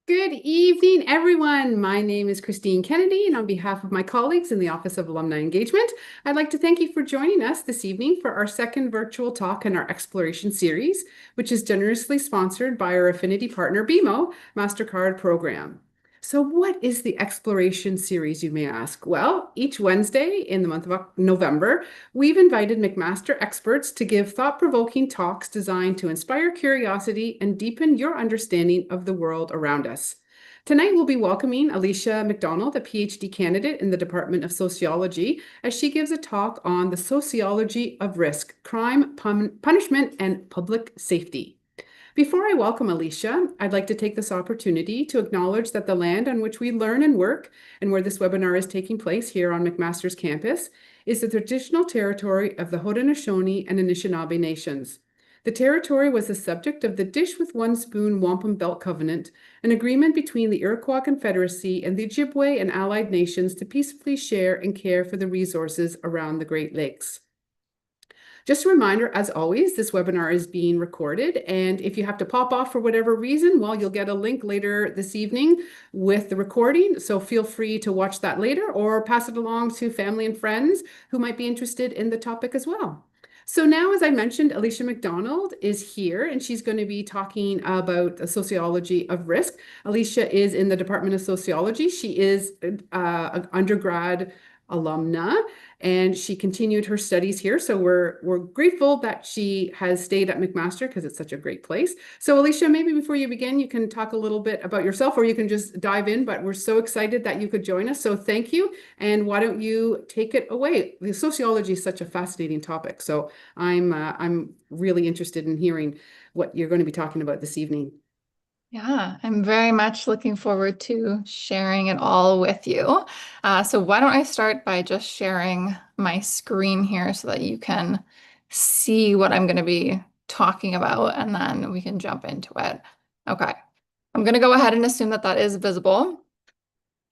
Good evening, everyone. My name is Christine Kennedy, and on behalf of my colleagues in the Office of Alumni Engagement, I'd like to thank you for joining us this evening for our second virtual talk in our exploration series, which is generously sponsored by our affinity partner, BMO MasterCard program. So what is the exploration series, you may ask? Well, each Wednesday in the month of November, we've invited McMaster experts to give thought-provoking talks designed to inspire curiosity and deepen your understanding of the world around us. Tonight, we'll be welcoming Alysha McDonald, a PhD candidate in the Department of Sociology, as she gives a talk on the sociology of risk, crime, punishment, and public safety. Before I welcome Alysha, I'd like to take this opportunity to acknowledge that the land on which we learn and work, and where this webinar is taking place here on McMaster's campus, is the traditional territory of the Haudenosaunee and Anishinaabe nations. The territory was the subject of the Dish with One Spoon Wampum Belt Covenant, an agreement between the Iroquois Confederacy and the Ojibwe and allied nations to peacefully share and care for the resources around the Great Lakes. Just a reminder, as always, this webinar is being recorded, and if you have to pop off for whatever reason, well, you'll get a link later this evening with the recording, so feel free to watch that later or pass it along to family and friends who might be interested in the topic as well. So now, as I mentioned, Alysha McDonald is here, and she's going to be talking about the sociology of risk. Alysha is in the Department of Sociology. She is an undergrad alumna, and she continued her studies here. So we're grateful that she has stayed at McMaster because it's such a great place. So Alysha, maybe before you begin, you can talk a little bit about yourself, or you can just dive in, but we're so excited that you could join us. So thank you. And why don't you take it away? The sociology is such a fascinating topic. So I'm really interested in hearing what you're going to be talking about this evening. Yeah, I'm very much looking forward to sharing it all with you. So why don't I start by just sharing my screen here so that you can see what I'm going to be talking about, and then we can jump into it. Okay, I'm going to go ahead and assume that that is visible,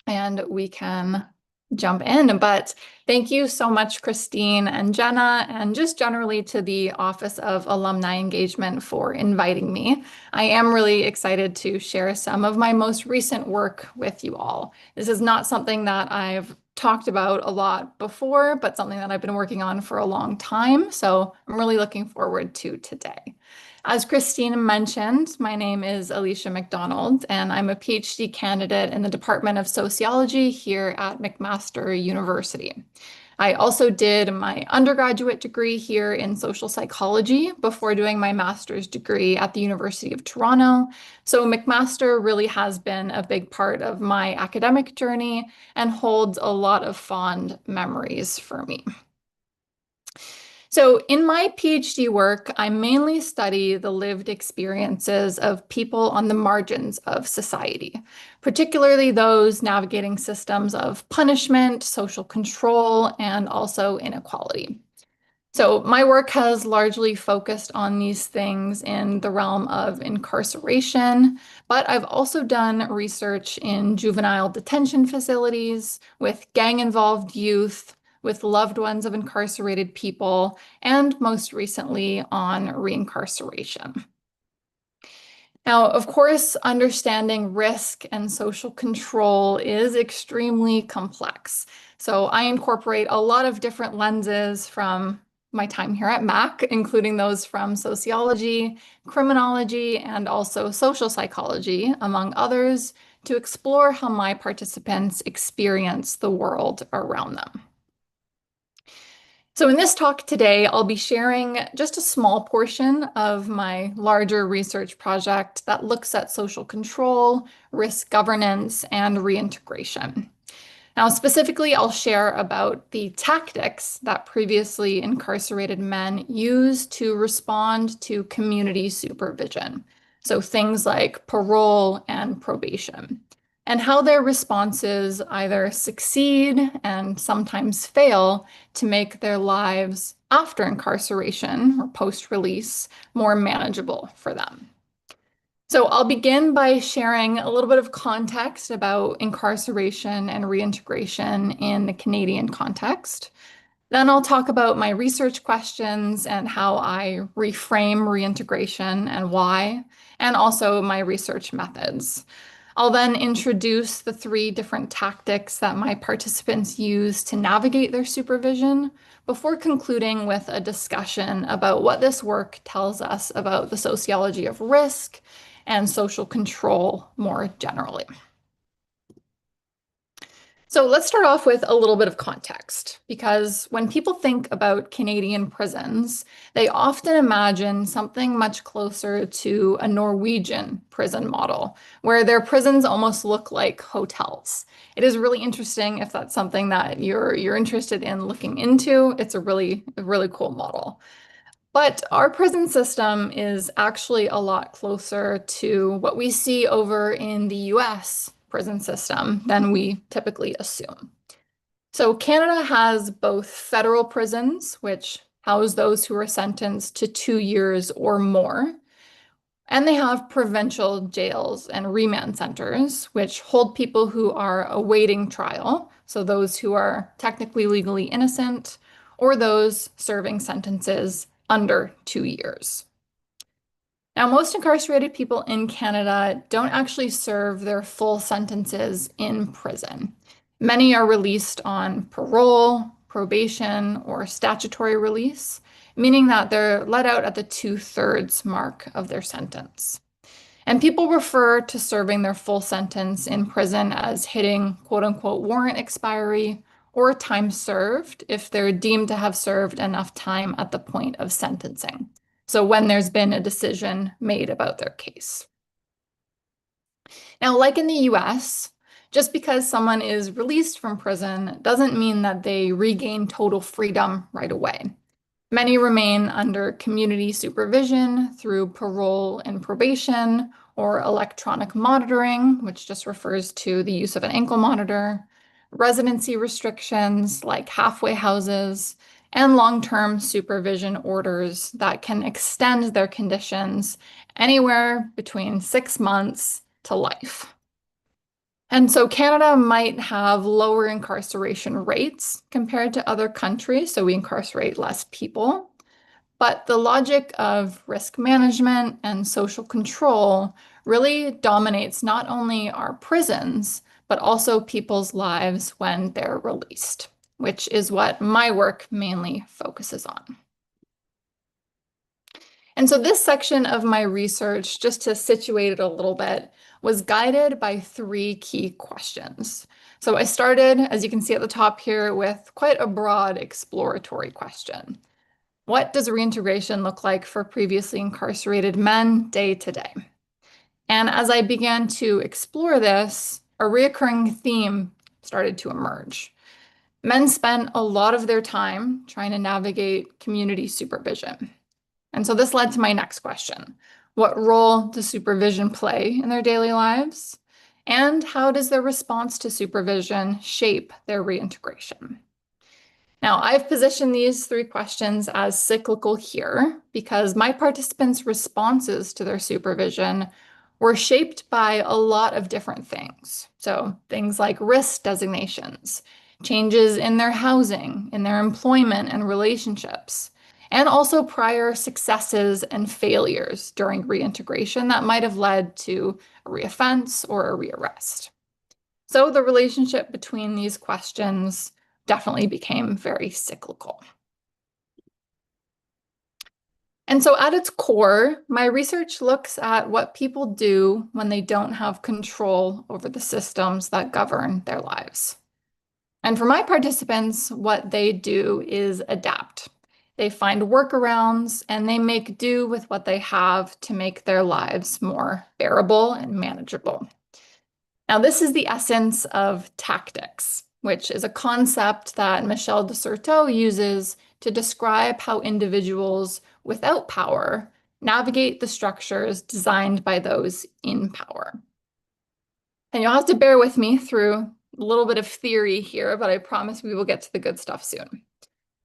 and we can jump in. But thank you so much, Christine and Jenna, and just generally to the Office of Alumni Engagement for inviting me. I am really excited to share some of my most recent work with you all. This is not something that I've talked about a lot before, but something that I've been working on for a long time. So I'm really looking forward to today. As Christine mentioned, my name is Alysha McDonald, and I'm a PhD candidate in the Department of Sociology here at McMaster University. I also did my undergraduate degree here in social psychology before doing my master's degree at the University of Toronto. So McMaster really has been a big part of my academic journey and holds a lot of fond memories for me. So in my PhD work, I mainly study the lived experiences of people on the margins of society, particularly those navigating systems of punishment, social control, and also inequality. So my work has largely focused on these things in the realm of incarceration, but I've also done research in juvenile detention facilities with gang-involved youth, with loved ones of incarcerated people, and most recently on reincarceration. Now, of course, understanding risk and social control is extremely complex. So I incorporate a lot of different lenses from my time here at Mac, including those from sociology, criminology, and also social psychology, among others, to explore how my participants experience the world around them. So in this talk today, I'll be sharing just a small portion of my larger research project that looks at social control, risk governance, and reintegration. Now, specifically, I'll share about the tactics that previously incarcerated men use to respond to community supervision. So things like parole and probation, and how their responses either succeed and sometimes fail to make their lives after incarceration or post-release more manageable for them. So I'll begin by sharing a little bit of context about incarceration and reintegration in the Canadian context. Then I'll talk about my research questions and how I reframe reintegration and why, and also my research methods. I'll then introduce the 3 different tactics that my participants use to navigate their supervision before concluding with a discussion about what this work tells us about the sociology of risk and social control more generally. So let's start off with a little bit of context, because when people think about Canadian prisons, they often imagine something much closer to a Norwegian prison model, where their prisons almost look like hotels. It is really interesting if that's something that you're interested in looking into. It's a really cool model. But our prison system is actually a lot closer to what we see over in the US prison system than we typically assume. So Canada has both federal prisons, which house those who are sentenced to 2 years or more, and they have provincial jails and remand centers, which hold people who are awaiting trial, so those who are technically legally innocent, or those serving sentences under 2 years. Now, most incarcerated people in Canada don't actually serve their full sentences in prison. Many are released on parole, probation, or statutory release, meaning that they're let out at the 2/3 mark of their sentence. And people refer to serving their full sentence in prison as hitting quote unquote warrant expiry or time served if they're deemed to have served enough time at the point of sentencing. So when there's been a decision made about their case. Now, like in the US, just because someone is released from prison doesn't mean that they regain total freedom right away. Many remain under community supervision through parole and probation or electronic monitoring, which just refers to the use of an ankle monitor, residency restrictions like halfway houses, and long-term supervision orders that can extend their conditions anywhere between 6 months to life. And so Canada might have lower incarceration rates compared to other countries, so we incarcerate less people. But the logic of risk management and social control really dominates not only our prisons, but also people's lives when they're released, which is what my work mainly focuses on. And so this section of my research, just to situate it a little bit, was guided by 3 key questions. So I started, as you can see at the top here, with quite a broad exploratory question. What does reintegration look like for previously incarcerated men day to day? And as I began to explore this, a recurring theme started to emerge. Men spent a lot of their time trying to navigate community supervision. And so this led to my next question. What role does supervision play in their daily lives? And how does their response to supervision shape their reintegration? Now, I've positioned these 3 questions as cyclical here because my participants' responses to their supervision were shaped by a lot of different things. So things like risk designations, changes in their housing, in their employment and relationships, and also prior successes and failures during reintegration that might have led to a reoffense or a rearrest. So the relationship between these questions definitely became very cyclical. And so at its core, my research looks at what people do when they don't have control over the systems that govern their lives. And for my participants, what they do is adapt. They find workarounds and they make do with what they have to make their lives more bearable and manageable. Now, this is the essence of tactics, which is a concept that Michel de Certeau uses to describe how individuals without power navigate the structures designed by those in power. And you'll have to bear with me through a little bit of theory here, but I promise we will get to the good stuff soon.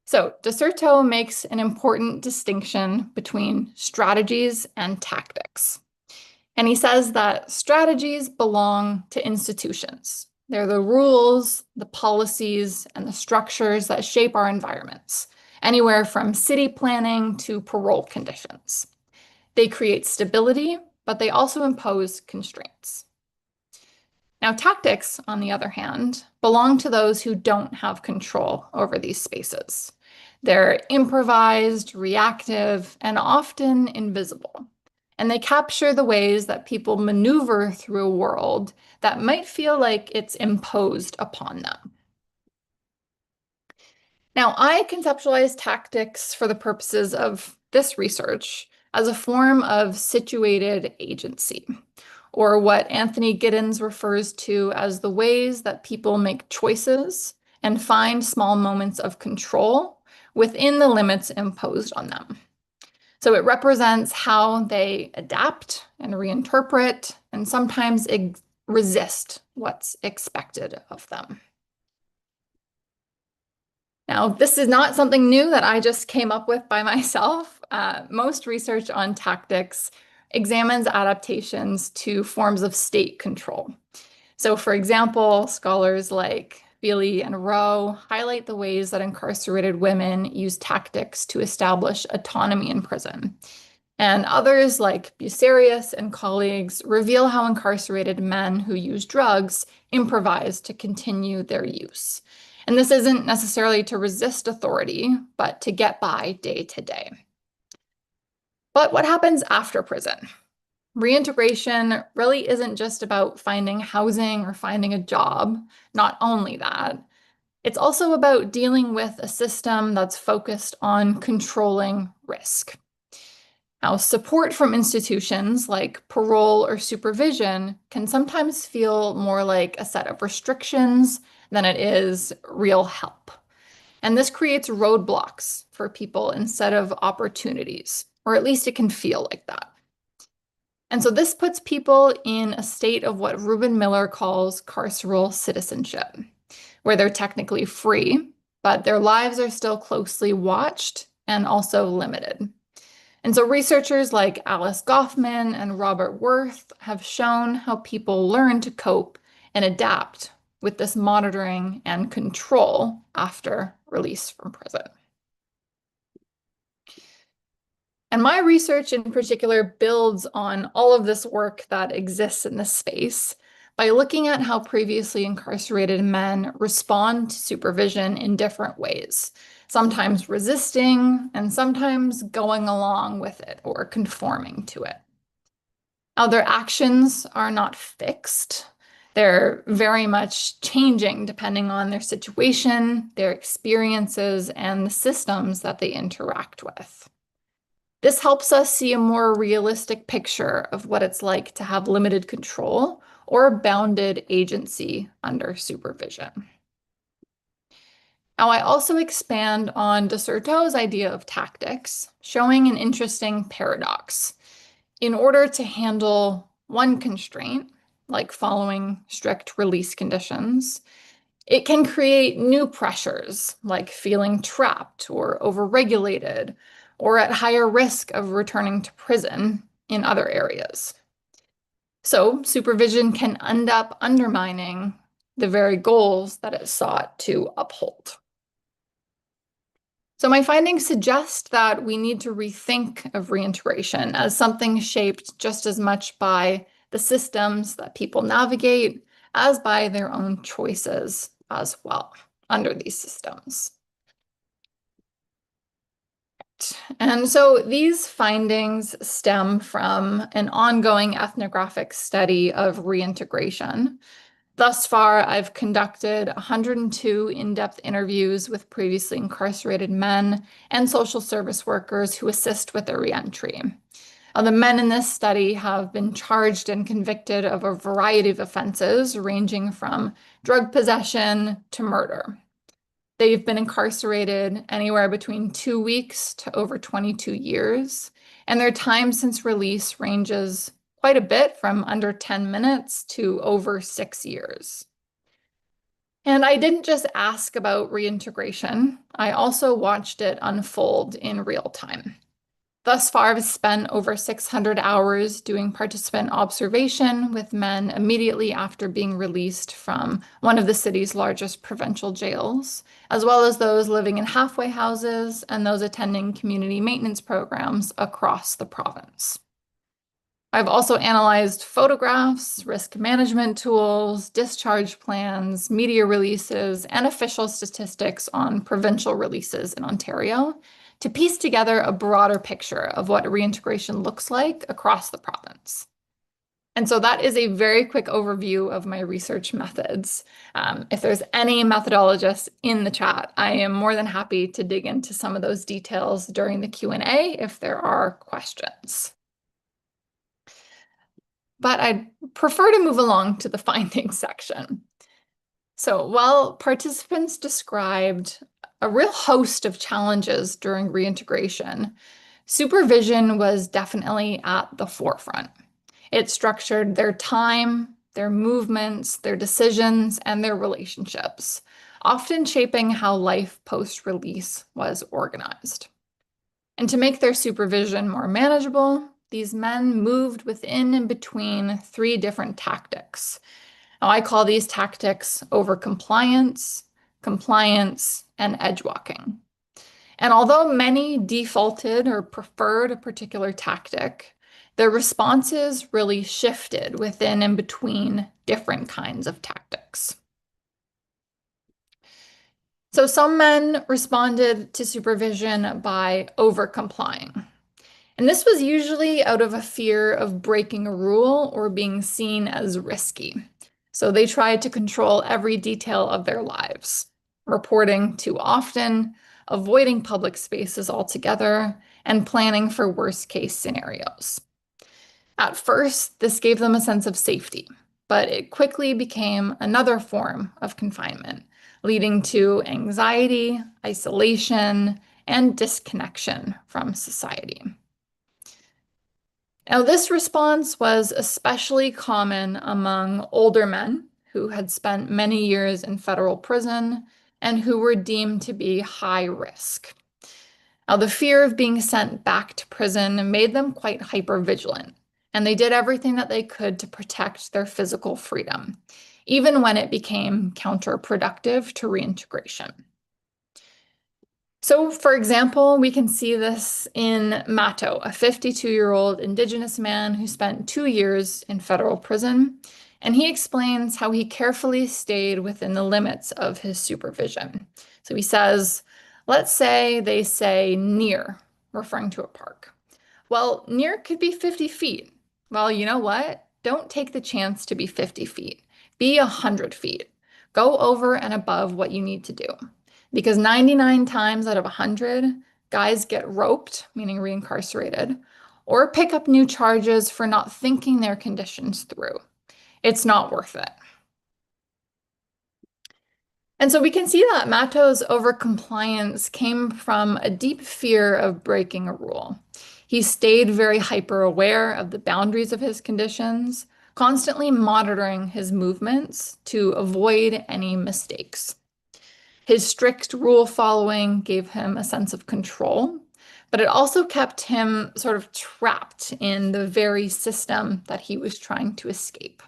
So de Certeau makes an important distinction between strategies and tactics. And he says that strategies belong to institutions. They're the rules, the policies, and the structures that shape our environments, anywhere from city planning to parole conditions. They create stability, but they also impose constraints. Now, tactics, on the other hand, belong to those who don't have control over these spaces. They're improvised, reactive, and often invisible. And they capture the ways that people maneuver through a world that might feel like it's imposed upon them. Now, I conceptualize tactics for the purposes of this research as a form of situated agency, or what Anthony Giddens refers to as the ways that people make choices and find small moments of control within the limits imposed on them. So it represents how they adapt and reinterpret and sometimes resist what's expected of them. Now, this is not something new that I just came up with by myself. Most research on tactics examines adaptations to forms of state control. So, for example, scholars like Feely and Rowe highlight the ways that incarcerated women use tactics to establish autonomy in prison. And others like Bucerius and colleagues reveal how incarcerated men who use drugs improvise to continue their use. And this isn't necessarily to resist authority, but to get by day to day. But what happens after prison? Reintegration really isn't just about finding housing or finding a job. Not only that, it's also about dealing with a system that's focused on controlling risk. Now, support from institutions like parole or supervision can sometimes feel more like a set of restrictions than it is real help. And this creates roadblocks for people instead of opportunities, or at least it can feel like that. And so this puts people in a state of what Reuben Miller calls carceral citizenship, where they're technically free, but their lives are still closely watched and also limited. And so researchers like Alice Goffman and Robert Worth have shown how people learn to cope and adapt with this monitoring and control after release from prison. And my research in particular builds on all of this work that exists in this space by looking at how previously incarcerated men respond to supervision in different ways, sometimes resisting and sometimes going along with it or conforming to it. Now, their actions are not fixed. They're very much changing depending on their situation, their experiences, and the systems that they interact with. This helps us see a more realistic picture of what it's like to have limited control or bounded agency under supervision. Now, I also expand on Desserteau's idea of tactics, showing an interesting paradox. In order to handle one constraint, like following strict release conditions, it can create new pressures, like feeling trapped or overregulated, or at higher risk of returning to prison in other areas. So supervision can end up undermining the very goals that it sought to uphold. So my findings suggest that we need to rethink of reintegration as something shaped just as much by the systems that people navigate as by their own choices as well under these systems. And so these findings stem from an ongoing ethnographic study of reintegration. Thus far, I've conducted 102 in-depth interviews with previously incarcerated men and social service workers who assist with their reentry. The men in this study have been charged and convicted of a variety of offenses, ranging from drug possession to murder. They've been incarcerated anywhere between 2 weeks to over 22 years, and their time since release ranges quite a bit from under 10 minutes to over 6 years. And I didn't just ask about reintegration, I also watched it unfold in real time. Thus far, I've spent over 600 hours doing participant observation with men immediately after being released from one of the city's largest provincial jails, as well as those living in halfway houses and those attending community maintenance programs across the province. I've also analyzed photographs, risk management tools, discharge plans, media releases, and official statistics on provincial releases in Ontario to piece together a broader picture of what reintegration looks like across the province. And so that is a very quick overview of my research methods. If there's any methodologists in the chat, I am more than happy to dig into some of those details during the Q&A if there are questions. But I'd prefer to move along to the findings section. So while participants described a real host of challenges during reintegration, supervision was definitely at the forefront. It structured their time, their movements, their decisions, and their relationships, often shaping how life post-release was organized. And to make their supervision more manageable, these men moved within and between three different tactics. Now, I call these tactics overcompliance, compliance, and edge walking. And although many defaulted or preferred a particular tactic, their responses really shifted within and between different kinds of tactics. So some men responded to supervision by overcomplying. And this was usually out of a fear of breaking a rule or being seen as risky. So they tried to control every detail of their lives, reporting too often, avoiding public spaces altogether, and planning for worst-case scenarios. At first, this gave them a sense of safety, but it quickly became another form of confinement, leading to anxiety, isolation, and disconnection from society. Now, this response was especially common among older men who had spent many years in federal prison and who were deemed to be high risk. Now, the fear of being sent back to prison made them quite hypervigilant, and they did everything that they could to protect their physical freedom, even when it became counterproductive to reintegration. So, for example, we can see this in Mato, a 52-year-old Indigenous man who spent 2 years in federal prison, and he explains how he carefully stayed within the limits of his supervision. So he says, let's say they say near, referring to a park. Well, near could be 50 feet. Well, you know what? Don't take the chance to be 50 feet. Be 100 feet. Go over and above what you need to do. Because 99 times out of 100, guys get roped, meaning reincarcerated, or pick up new charges for not thinking their conditions through. It's not worth it. And so we can see that Mato's overcompliance came from a deep fear of breaking a rule. He stayed very hyper-aware of the boundaries of his conditions, constantly monitoring his movements to avoid any mistakes. His strict rule following gave him a sense of control, but it also kept him sort of trapped in the very system that he was trying to escape.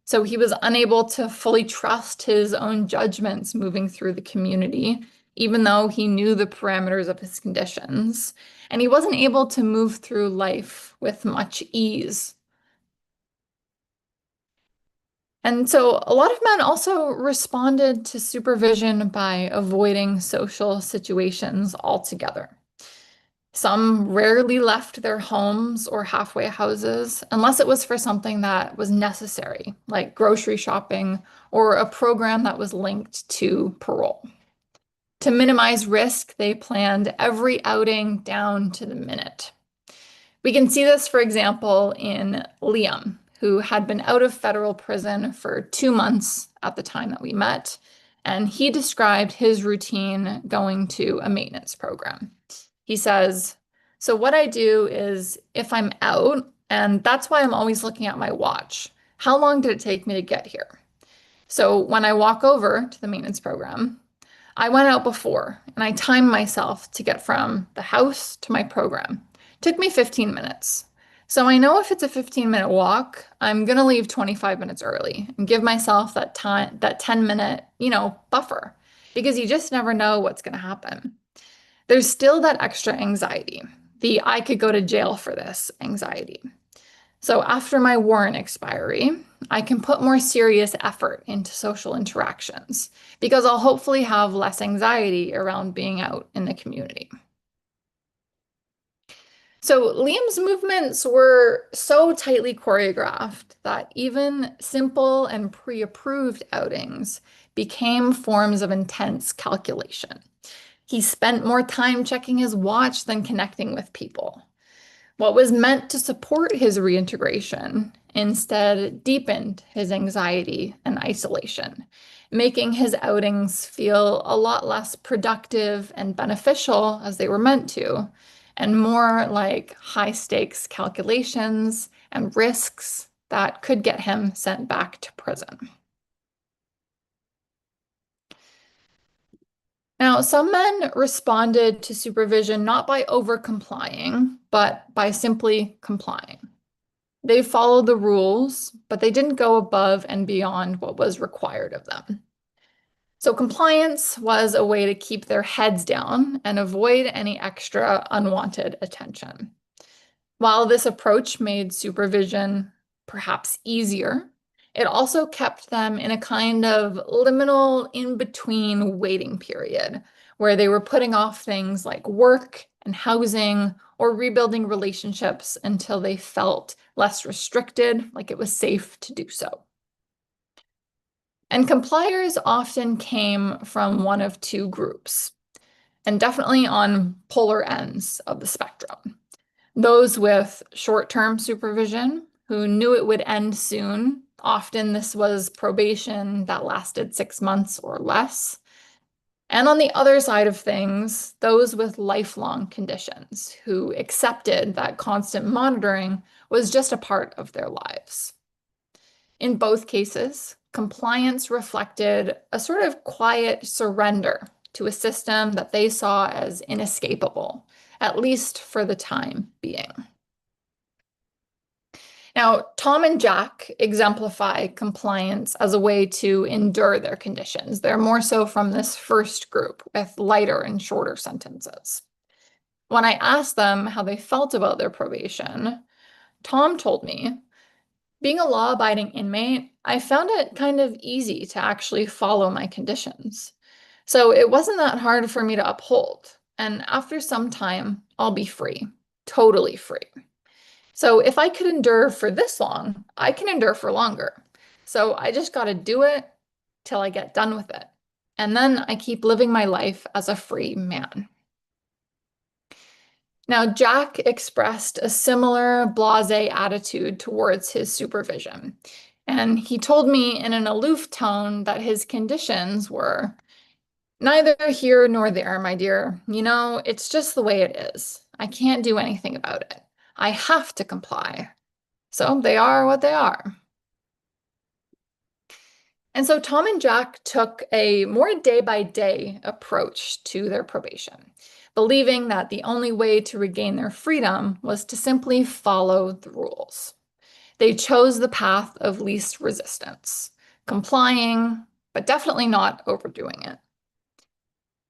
So he was unable to fully trust his own judgments moving through the community, even though he knew the parameters of his conditions, and he wasn't able to move through life with much ease. And so a lot of men also responded to supervision by avoiding social situations altogether. Some rarely left their homes or halfway houses unless it was for something that was necessary, like grocery shopping or a program that was linked to parole. To minimize risk, they planned every outing down to the minute. We can see this, for example, in Liam, who had been out of federal prison for 2 months at the time that we met, and he described his routine going to a maintenance program. He says, so what I do is if I'm out, and that's why I'm always looking at my watch, how long did it take me to get here? So when I walk over to the maintenance program, I went out before and I timed myself to get from the house to my program. It took me 15 minutes. So I know if it's a 15-minute walk, I'm going to leave 25 minutes early and give myself that time, that 10-minute, buffer, because you just never know what's going to happen. There's still that extra anxiety, the I could go to jail for this anxiety. So after my warrant expiry, I can put more serious effort into social interactions because I'll hopefully have less anxiety around being out in the community. So Liam's movements were so tightly choreographed that even simple and pre-approved outings became forms of intense calculation. He spent more time checking his watch than connecting with people. What was meant to support his reintegration instead deepened his anxiety and isolation, making his outings feel a lot less productive and beneficial as they were meant to, and more like high stakes calculations and risks that could get him sent back to prison. Now, some men responded to supervision not by over-complying, but by simply complying. They followed the rules, but they didn't go above and beyond what was required of them. So compliance was a way to keep their heads down and avoid any extra unwanted attention. While this approach made supervision perhaps easier, it also kept them in a kind of liminal in-between waiting period where they were putting off things like work and housing or rebuilding relationships until they felt less restricted, like it was safe to do so. And compliers often came from one of two groups, and definitely on polar ends of the spectrum. Those with short-term supervision who knew it would end soon. Often this was probation that lasted 6 months or less. And on the other side of things, those with lifelong conditions who accepted that constant monitoring was just a part of their lives. In both cases, compliance reflected a sort of quiet surrender to a system that they saw as inescapable, at least for the time being. Now, Tom and Jack exemplify compliance as a way to endure their conditions. They're more so from this first group with lighter and shorter sentences. When I asked them how they felt about their probation, Tom told me, being a law-abiding inmate, I found it kind of easy to actually follow my conditions. So it wasn't that hard for me to uphold. And after some time, I'll be free, totally free. So if I could endure for this long, I can endure for longer. So I just got to do it till I get done with it. And then I keep living my life as a free man. Now, Jack expressed a similar blasé attitude towards his supervision. And he told me in an aloof tone that his conditions were neither here nor there, my dear. You know, it's just the way it is. I can't do anything about it. I have to comply. So they are what they are. And so Tom and Jack took a more day-by-day approach to their probation, believing that the only way to regain their freedom was to simply follow the rules. They chose the path of least resistance, complying, but definitely not overdoing it.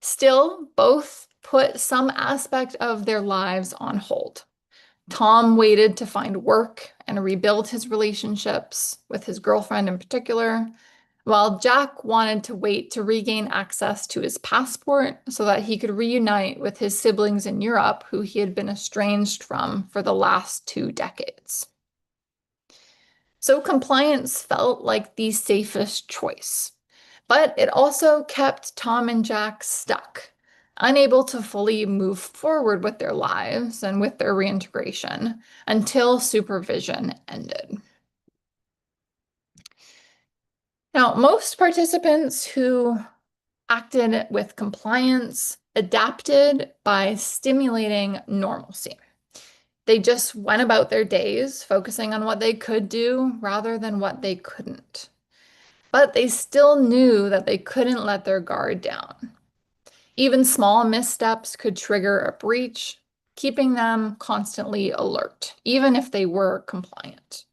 Still, both put some aspect of their lives on hold. Tom waited to find work and rebuild his relationships with his girlfriend in particular, while Jack wanted to wait to regain access to his passport so that he could reunite with his siblings in Europe who he had been estranged from for the last 2 decades. So compliance felt like the safest choice, but it also kept Tom and Jack stuck, unable to fully move forward with their lives and with their reintegration until supervision ended. Now, most participants who acted with compliance adapted by stimulating normalcy. They just went about their days, focusing on what they could do rather than what they couldn't. But they still knew that they couldn't let their guard down. Even small missteps could trigger a breach, keeping them constantly alert, even if they were compliant.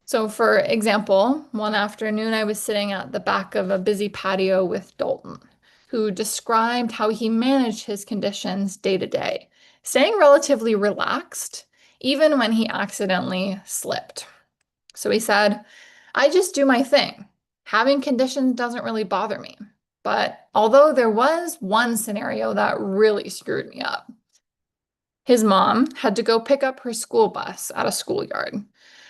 So for example, one afternoon I was sitting at the back of a busy patio with Dalton, who described how he managed his conditions day to day, staying relatively relaxed, even when he accidentally slipped. So he said, I just do my thing. Having conditions doesn't really bother me. But although there was one scenario that really screwed me up, his mom had to go pick up her school bus at a schoolyard.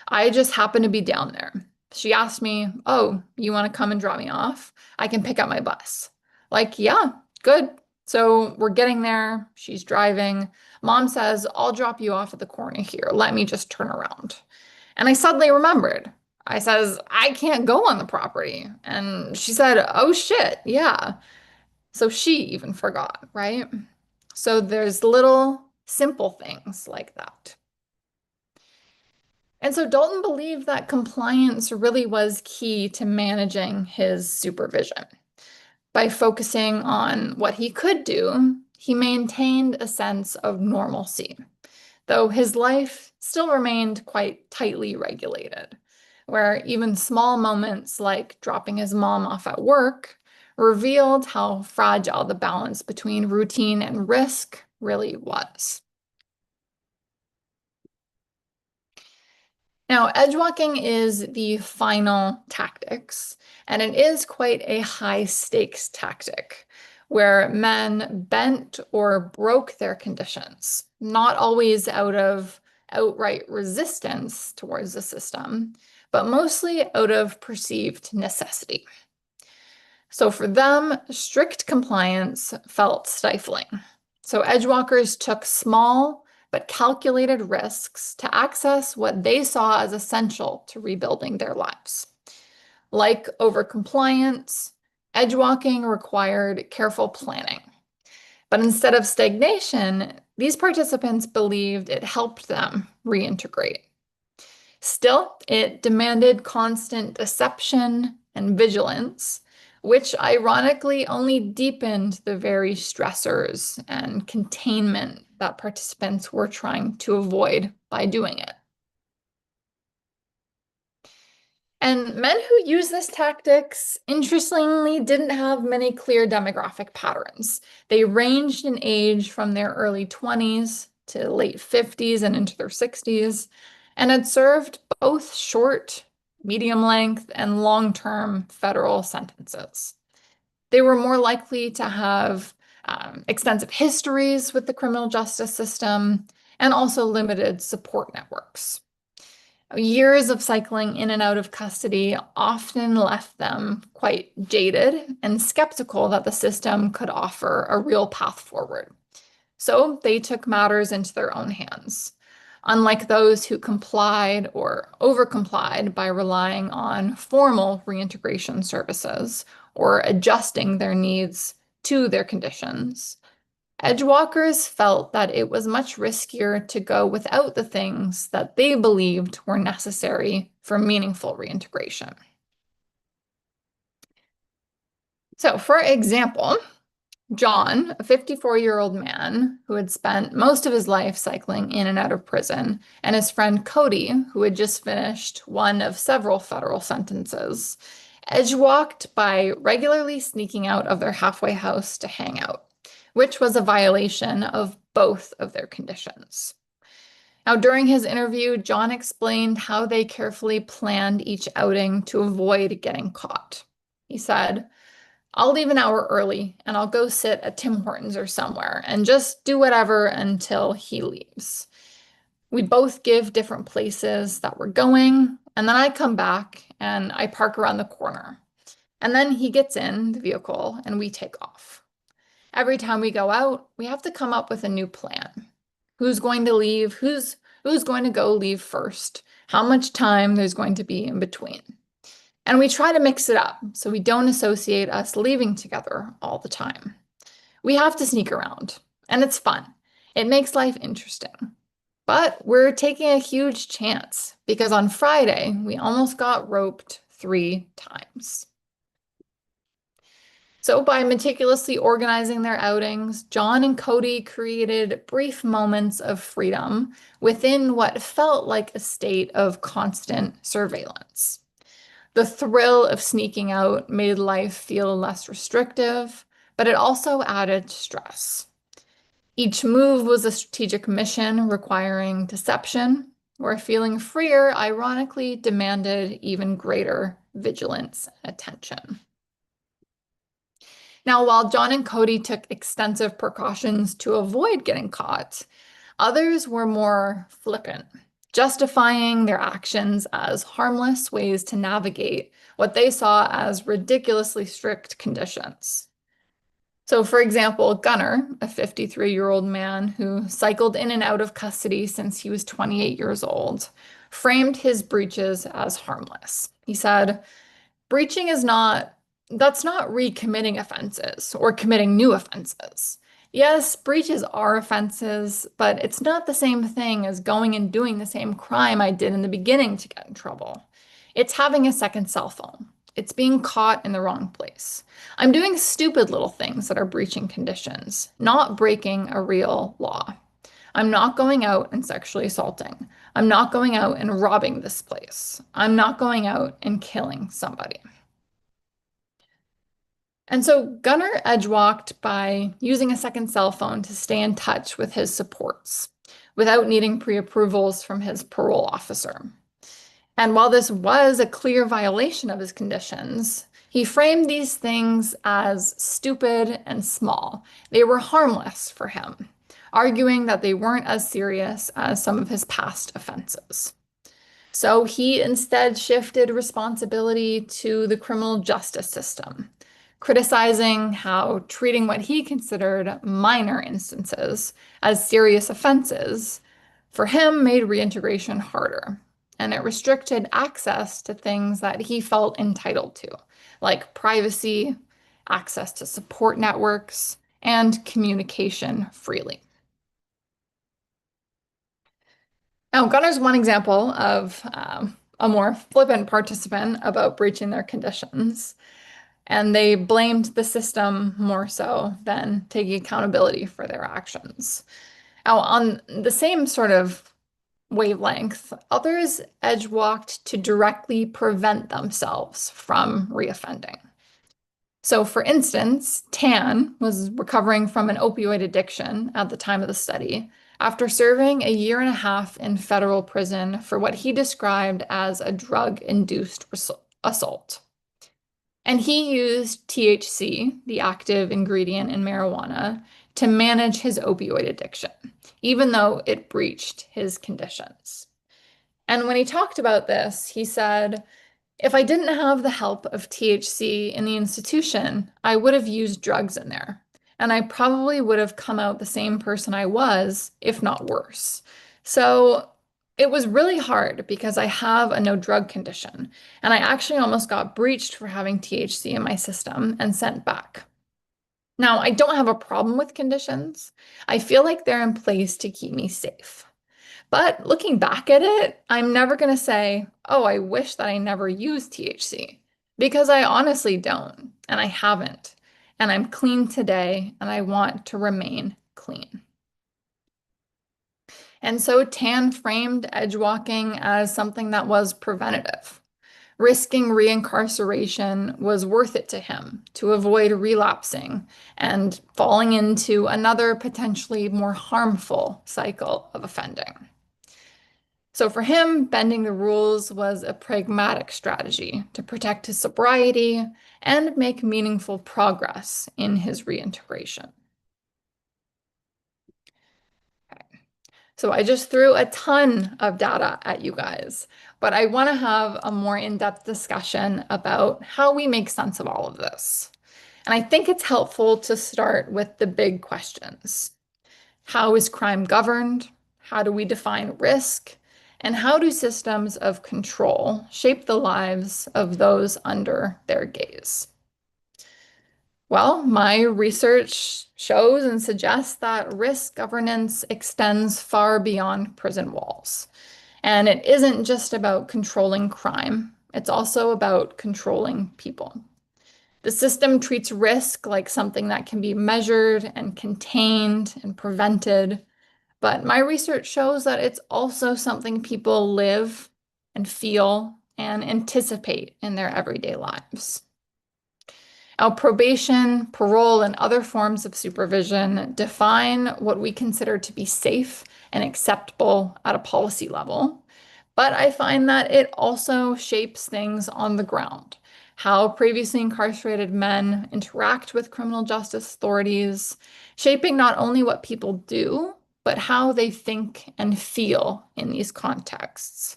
I just happened to be down there. She asked me, oh, you want to come and drop me off? I can pick up my bus. Like, yeah, good. So we're getting there. She's driving. Mom says, I'll drop you off at the corner here. Let me just turn around. And I suddenly remembered. I says, I can't go on the property. And she said, oh shit, yeah. So she even forgot, right? So there's little simple things like that. And so Dalton believed that compliance really was key to managing his supervision. By focusing on what he could do, he maintained a sense of normalcy, though his life still remained quite tightly regulated, where even small moments like dropping his mom off at work revealed how fragile the balance between routine and risk really was. Now, edgewalking is the final tactics, and it is quite a high stakes tactic where men bent or broke their conditions, not always out of outright resistance towards the system, but mostly out of perceived necessity. So for them, strict compliance felt stifling. So edgewalkers took small but calculated risks to access what they saw as essential to rebuilding their lives. Like overcompliance, edgewalking required careful planning. But instead of stagnation, these participants believed it helped them reintegrate. Still, it demanded constant deception and vigilance, which ironically only deepened the very stressors and containment that participants were trying to avoid by doing it. And men who used this tactics, interestingly, didn't have many clear demographic patterns. They ranged in age from their early 20s to late 50s and into their 60s, and had served both short, medium length, and long-term federal sentences. They were more likely to have extensive histories with the criminal justice system and also limited support networks. Years of cycling in and out of custody often left them quite jaded and skeptical that the system could offer a real path forward. So they took matters into their own hands, unlike those who complied or overcomplied by relying on formal reintegration services or adjusting their needs to their conditions. Edgewalkers felt that it was much riskier to go without the things that they believed were necessary for meaningful reintegration. So, for example, John, a 54-year-old man who had spent most of his life cycling in and out of prison, and his friend Cody, who had just finished one of several federal sentences, edgewalked by regularly sneaking out of their halfway house to hang out, which was a violation of both of their conditions. Now, during his interview, John explained how they carefully planned each outing to avoid getting caught. He said, I'll leave an hour early and I'll go sit at Tim Hortons or somewhere and just do whatever until he leaves. We both give different places that we're going, and then I come back and I park around the corner. And then he gets in the vehicle and we take off. Every time we go out, we have to come up with a new plan. Who's going to leave? Who's going to go leave first? How much time there's going to be in between? And we try to mix it up so we don't associate us leaving together all the time. We have to sneak around, and it's fun. It makes life interesting. But we're taking a huge chance because on Friday, we almost got roped 3 times. So by meticulously organizing their outings, John and Cody created brief moments of freedom within what felt like a state of constant surveillance. The thrill of sneaking out made life feel less restrictive, but it also added stress. Each move was a strategic mission requiring deception, where feeling freer ironically demanded even greater vigilance and attention. Now, while John and Cody took extensive precautions to avoid getting caught, others were more flippant, justifying their actions as harmless ways to navigate what they saw as ridiculously strict conditions. So, for example, Gunnar, a 53-year-old man who cycled in and out of custody since he was 28 years old, framed his breaches as harmless. He said, breaching that's not recommitting offenses or committing new offenses. Yes, breaches are offenses, but it's not the same thing as going and doing the same crime I did in the beginning to get in trouble. It's having a second cell phone. It's being caught in the wrong place. I'm doing stupid little things that are breaching conditions, not breaking a real law. I'm not going out and sexually assaulting. I'm not going out and robbing this place. I'm not going out and killing somebody. And so Gunnar edgewalked by using a second cell phone to stay in touch with his supports without needing pre-approvals from his parole officer. And while this was a clear violation of his conditions, he framed these things as stupid and small. They were harmless for him, arguing that they weren't as serious as some of his past offenses. So he instead shifted responsibility to the criminal justice system, criticizing how treating what he considered minor instances as serious offenses for him made reintegration harder, and it restricted access to things that he felt entitled to, like privacy, access to support networks, and communication freely. Now, Gunnar's one example of a more flippant participant about breaching their conditions, and they blamed the system more so than taking accountability for their actions. Now, on the same sort of wavelength, others edgewalked to directly prevent themselves from reoffending. So, for instance, Tan was recovering from an opioid addiction at the time of the study after serving a year and a half in federal prison for what he described as a drug-induced assault. And he used THC, the active ingredient in marijuana, to manage his opioid addiction, even though it breached his conditions. And when he talked about this, he said, if I didn't have the help of THC in the institution, I would have used drugs in there. And I probably would have come out the same person I was, if not worse. So it was really hard because I have a no drug condition. And I actually almost got breached for having THC in my system and sent back. Now, I don't have a problem with conditions. I feel like they're in place to keep me safe. But looking back at it, I'm never going to say, oh, I wish that I never used THC, because I honestly don't, and I haven't. And I'm clean today, and I want to remain clean. And so Tan framed edgewalking as something that was preventative. Risking reincarceration was worth it to him to avoid relapsing and falling into another potentially more harmful cycle of offending. So for him, bending the rules was a pragmatic strategy to protect his sobriety and make meaningful progress in his reintegration. Okay. So I just threw a ton of data at you guys, but I want to have a more in-depth discussion about how we make sense of all of this. And I think it's helpful to start with the big questions. How is crime governed? How do we define risk? And how do systems of control shape the lives of those under their gaze? Well, my research shows and suggests that risk governance extends far beyond prison walls. And it isn't just about controlling crime, it's also about controlling people. The system treats risk like something that can be measured and contained and prevented. But my research shows that it's also something people live and feel and anticipate in their everyday lives. Now, probation, parole, and other forms of supervision define what we consider to be safe and acceptable at a policy level. But I find that it also shapes things on the ground. How previously incarcerated men interact with criminal justice authorities, shaping not only what people do, but how they think and feel in these contexts.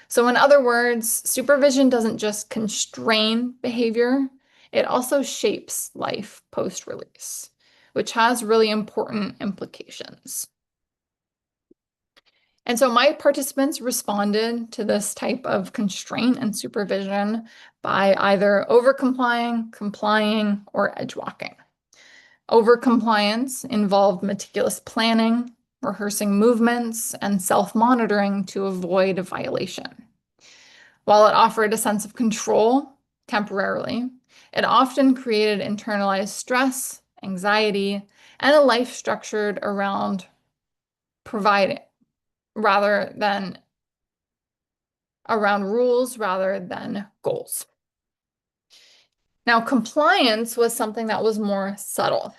So, in other words, supervision doesn't just constrain behavior, it also shapes life post-release, which has really important implications. And so my participants responded to this type of constraint and supervision by either over-complying, complying, or edge-walking. Over-compliance involved meticulous planning, rehearsing movements, and self-monitoring to avoid a violation. While it offered a sense of control temporarily, it often created internalized stress, anxiety, and a life structured around providing rather than around rules rather than goals. Now, compliance was something that was more subtle.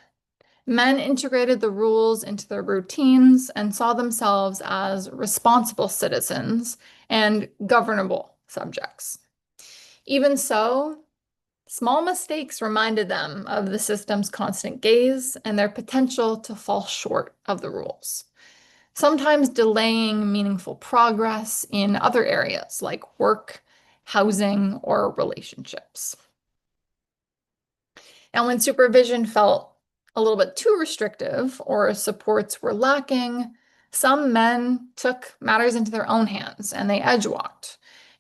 Men integrated the rules into their routines and saw themselves as responsible citizens and governable subjects. Even so, small mistakes reminded them of the system's constant gaze and their potential to fall short of the rules, sometimes delaying meaningful progress in other areas like work, housing, or relationships. And when supervision felt a little bit too restrictive or supports were lacking, some men took matters into their own hands and they edgewalked,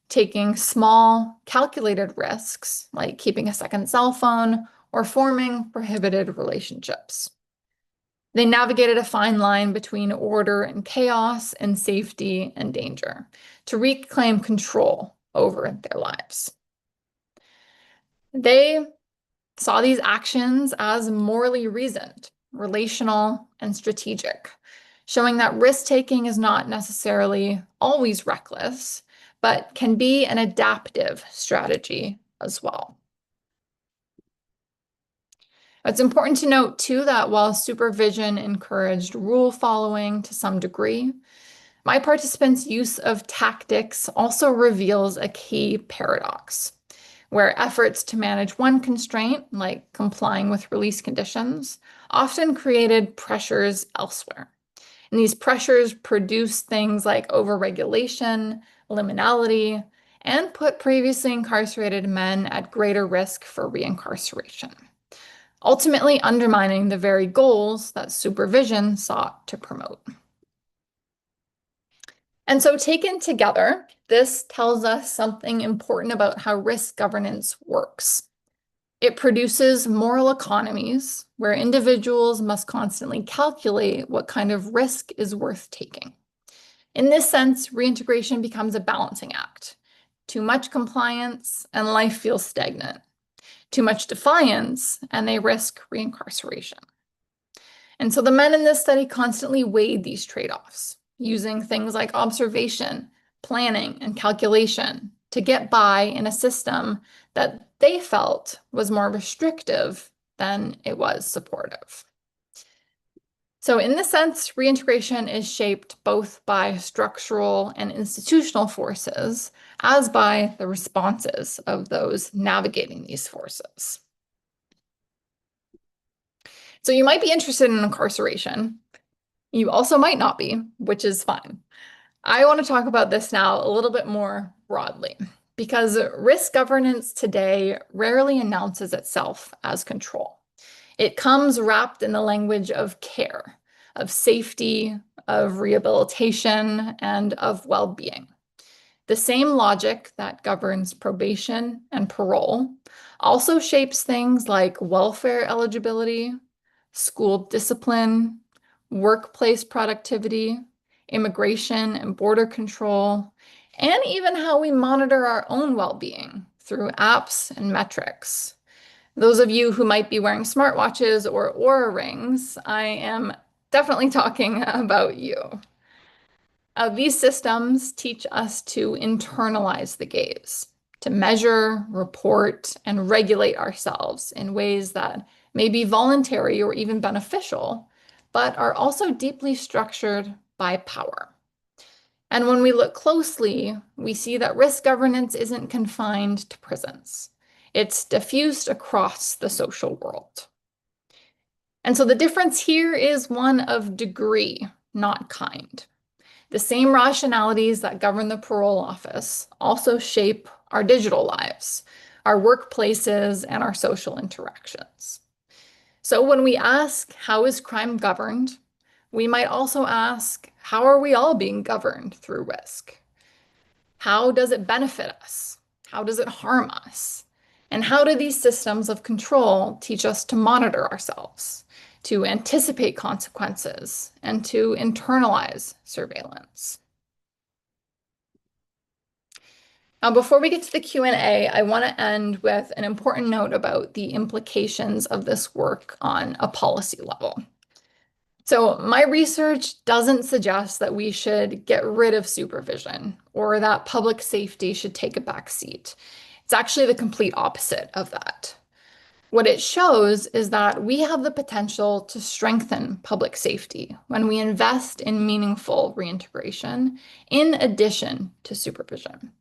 taking small, calculated risks like keeping a second cell phone or forming prohibited relationships. They navigated a fine line between order and chaos and safety and danger to reclaim control over their lives. They saw these actions as morally reasoned, relational, and strategic, showing that risk-taking is not necessarily always reckless, but can be an adaptive strategy as well. It's important to note, too, that while supervision encouraged rule following to some degree, my participants' use of tactics also reveals a key paradox, where efforts to manage one constraint, like complying with release conditions, often created pressures elsewhere. And these pressures produce things like overregulation, liminality, and put previously incarcerated men at greater risk for reincarceration, ultimately undermining the very goals that supervision sought to promote. And so taken together, this tells us something important about how risk governance works. It produces moral economies where individuals must constantly calculate what kind of risk is worth taking. In this sense, reintegration becomes a balancing act. Too much compliance and life feels stagnant. Too much defiance and they risk reincarceration. And so the men in this study constantly weighed these trade-offs, using things like observation, planning, and calculation to get by in a system that they felt was more restrictive than it was supportive. So in this sense, reintegration is shaped both by structural and institutional forces, as by the responses of those navigating these forces. So you might be interested in incarceration. You also might not be, which is fine. I want to talk about this now a little bit more broadly, because risk governance today rarely announces itself as control. It comes wrapped in the language of care, of safety, of rehabilitation, and of well-being. The same logic that governs probation and parole also shapes things like welfare eligibility, school discipline, workplace productivity, immigration and border control, and even how we monitor our own well-being through apps and metrics. Those of you who might be wearing smartwatches or Oura rings, I am definitely talking about you. These systems teach us to internalize the gaze, to measure, report, and regulate ourselves in ways that may be voluntary or even beneficial, but are also deeply structured by power. And when we look closely, we see that risk governance isn't confined to prisons. It's diffused across the social world. And so the difference here is one of degree, not kind. The same rationalities that govern the parole office also shape our digital lives, our workplaces, and our social interactions. So when we ask, how is crime governed? We might also ask, how are we all being governed through risk? How does it benefit us? How does it harm us? And how do these systems of control teach us to monitor ourselves, to anticipate consequences, and to internalize surveillance? Now, before we get to the Q&A, I want to end with an important note about the implications of this work on a policy level. So my research doesn't suggest that we should get rid of supervision or that public safety should take a back seat. It's actually the complete opposite of that. What it shows is that we have the potential to strengthen public safety when we invest in meaningful reintegration in addition to supervision.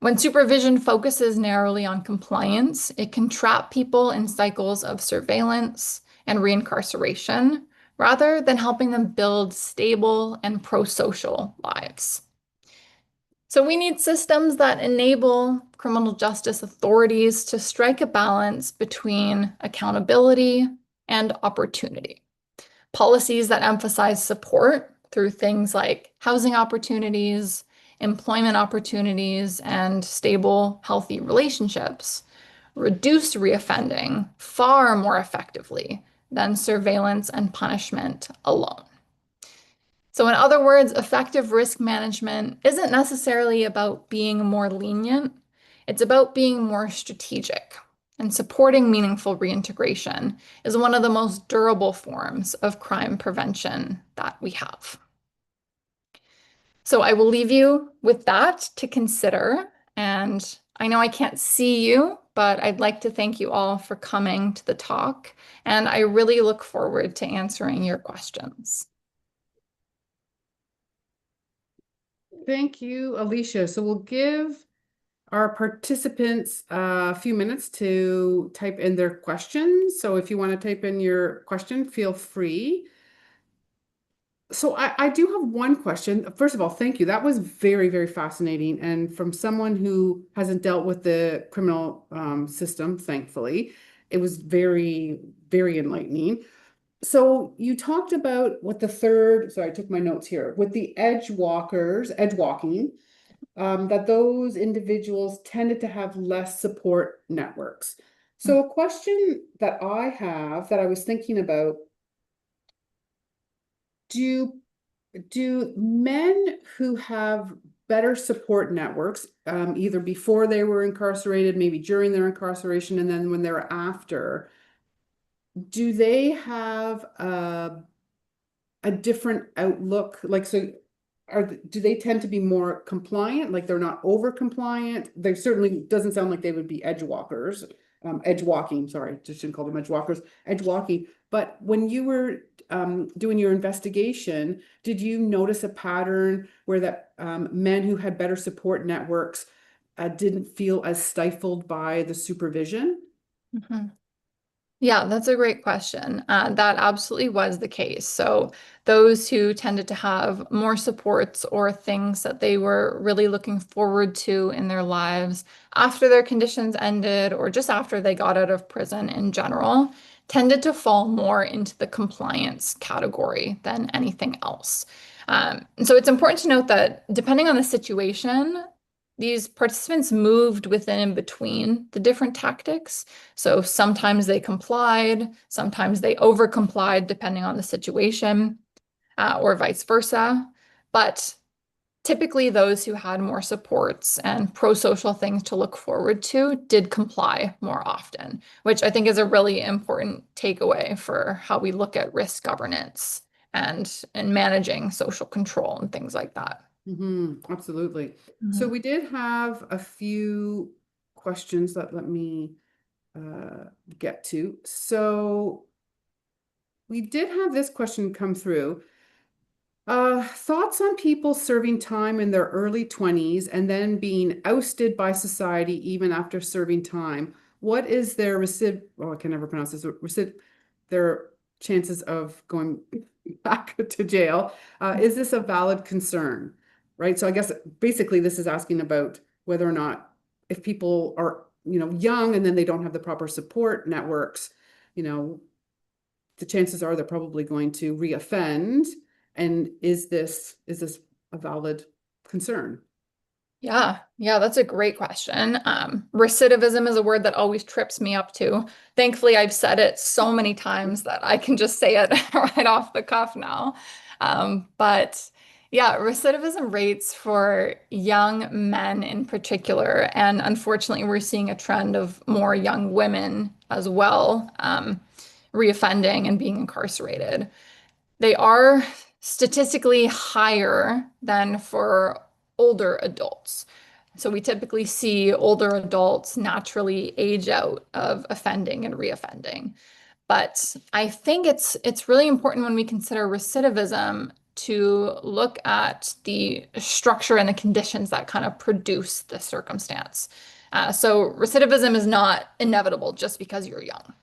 When supervision focuses narrowly on compliance, it can trap people in cycles of surveillance and reincarceration rather than helping them build stable and pro-social lives. So we need systems that enable criminal justice authorities to strike a balance between accountability and opportunity. Policies that emphasize support through things like housing opportunities, employment opportunities, and stable, healthy relationships reduce reoffending far more effectively than surveillance and punishment alone. So in other words, effective risk management isn't necessarily about being more lenient. It's about being more strategic. And supporting meaningful reintegration is one of the most durable forms of crime prevention that we have. So I will leave you with that to consider. And I know I can't see you, but I'd like to thank you all for coming to the talk. And I really look forward to answering your questions. Thank you, Alysha. So we'll give our participants a few minutes to type in their questions. So if you want to type in your question, feel free. So I do have one question. First of all, thank you. That was very, very fascinating. And from someone who hasn't dealt with the criminal system, thankfully, it was very, very enlightening. So you talked about what the third, sorry, I took my notes here, with the edge walking, that those individuals tended to have less support networks. So a question that I have that I was thinking about, do men who have better support networks, either before they were incarcerated, maybe during their incarceration, and then when they're after, do they have a different outlook? Like, so do they tend to be more compliant? Like they're not over compliant? They certainly doesn't sound like they would be edge walking, sorry, just shouldn't call them edge walkers, edge walking. But when you were doing your investigation, did you notice a pattern where that men who had better support networks didn't feel as stifled by the supervision? Mm-hmm. Yeah, that's a great question. That absolutely was the case. So those who tended to have more supports or things that they were really looking forward to in their lives after their conditions ended or just after they got out of prison in general, tended to fall more into the compliance category than anything else. So it's important to note that depending on the situation, these participants moved within and between the different tactics. So sometimes they complied, sometimes they over-complied, depending on the situation, or vice versa. But typically those who had more supports and pro-social things to look forward to did comply more often, which I think is a really important takeaway for how we look at risk governance and managing social control and things like that. Absolutely. So Mhm. we did have a few questions that let me uh, get to. So we did have this question come through. Thoughts on people serving time in their early 20s and then being ousted by society even after serving time. What is their oh, I can never pronounce this, their chances of going back to jail? Is this a valid concern? Right. So I guess basically this is asking about whether or not if people are, young and then they don't have the proper support networks, you know, the chances are they're probably going to reoffend. And is this a valid concern? Yeah, that's a great question. Recidivism is a word that always trips me up too. Thankfully, I've said it so many times that I can just say it right off the cuff now. But yeah, recidivism rates for young men in particular, and unfortunately, we're seeing a trend of more young women as well, reoffending and being incarcerated. They are statistically higher than for older adults. So we typically see older adults naturally age out of offending and reoffending. But I think it's really important when we consider recidivism to look at the structure and the conditions that kind of produce the circumstance. So recidivism is not inevitable just because you're young.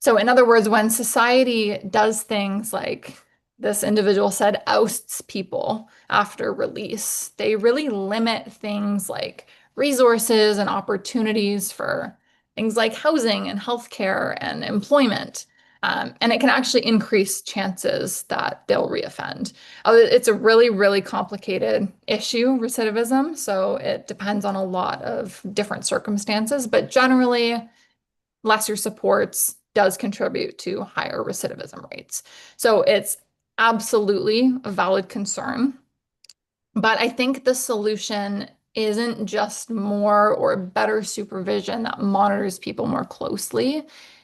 So, in other words, when society does things like this individual said, ousts people after release, they really limit things like resources and opportunities for things like housing and healthcare and employment. And it can actually increase chances that they'll reoffend. It's a really, really complicated issue, recidivism. So it depends on a lot of different circumstances, but generally, lesser supports does contribute to higher recidivism rates. So it's absolutely a valid concern. But I think the solution isn't just more or better supervision that monitors people more closely.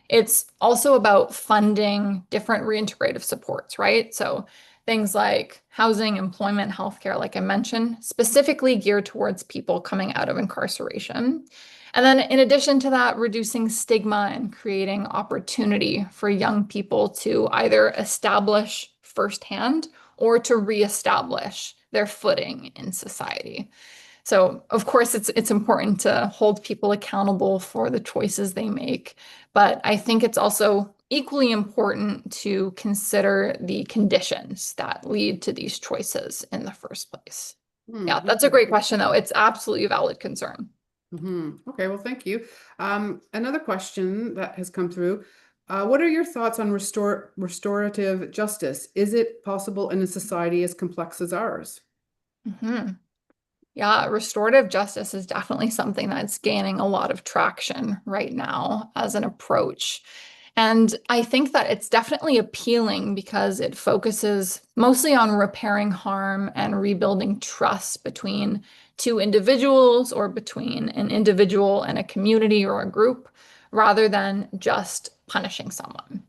It's also about funding different reintegrative supports, right? So things like housing, employment, healthcare, like I mentioned, specifically geared towards people coming out of incarceration. And then in addition to that, reducing stigma and creating opportunity for young people to either establish firsthand or to reestablish their footing in society. So, of course, it's important to hold people accountable for the choices they make, but I think it's also equally important to consider the conditions that lead to these choices in the first place. Yeah, that's a Okay. great question, though. It's absolutely a valid concern. Okay, well, thank you. Another question that has come through. What are your thoughts on restorative justice? Is it possible in a society as complex as ours? Mhm. Yeah, restorative justice is definitely something that's gaining a lot of traction right now as an approach. And I think that it's definitely appealing because it focuses mostly on repairing harm and rebuilding trust between two individuals or between an individual and a community or a group, rather than just punishing someone.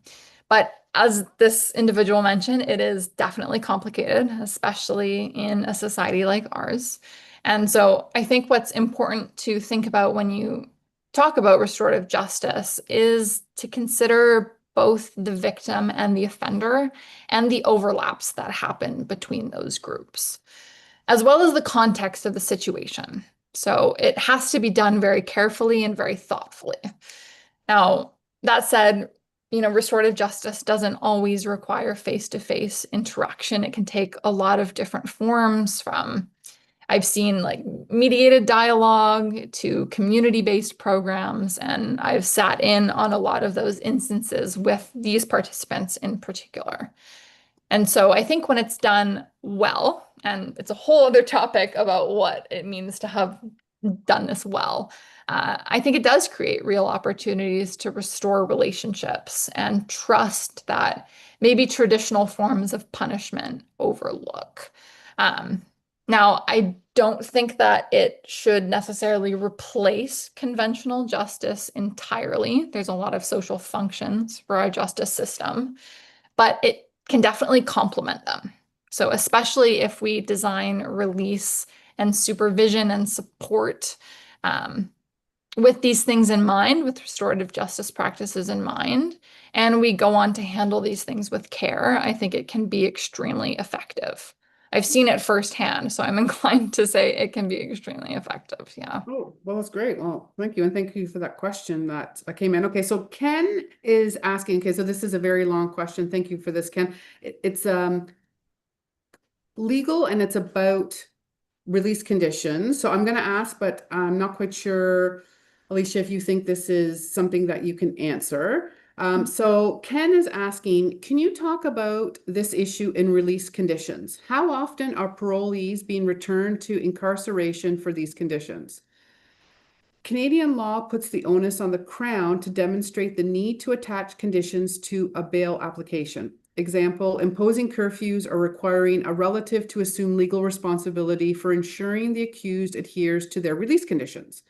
But as this individual mentioned, it is definitely complicated, especially in a society like ours. And so I think what's important to think about when you talk about restorative justice is to consider both the victim and the offender and the overlaps that happen between those groups, as well as the context of the situation. So it has to be done very carefully and very thoughtfully. Now, that said, restorative justice doesn't always require face-to-face interaction. It can take a lot of different forms from I've seen like mediated dialogue to community-based programs, and I've sat in on a lot of those instances with these participants in particular. And so I think when it's done well, and it's a whole other topic about what it means to have done this well, I think it does create real opportunities to restore relationships and trust that maybe traditional forms of punishment overlook. Um, Now, I don't think that it should necessarily replace conventional justice entirely. There's a lot of social functions for our justice system, but it can definitely complement them. So especially if we design release and supervision and support um, with these things in mind, with restorative justice practices in mind, and we go on to handle these things with care, I think it can be extremely effective. I've seen it firsthand, so I'm inclined to say it can be extremely effective. Yeah. Oh, well, that's great. Well, thank you. And thank you for that question that came in. Okay, so Ken is asking, okay, so this is a very long question. Thank you for this, Ken. It's legal and it's about release conditions. So I'm going to ask, but I'm not quite sure, Alysha, if you think this is something that you can answer. So Ken is asking, can you talk about this issue in release conditions? How often are parolees being returned to incarceration for these conditions? Canadian law puts the onus on the Crown to demonstrate the need to attach conditions to a bail application. Example, imposing curfews or requiring a relative to assume legal responsibility for ensuring the accused adheres to their release conditions.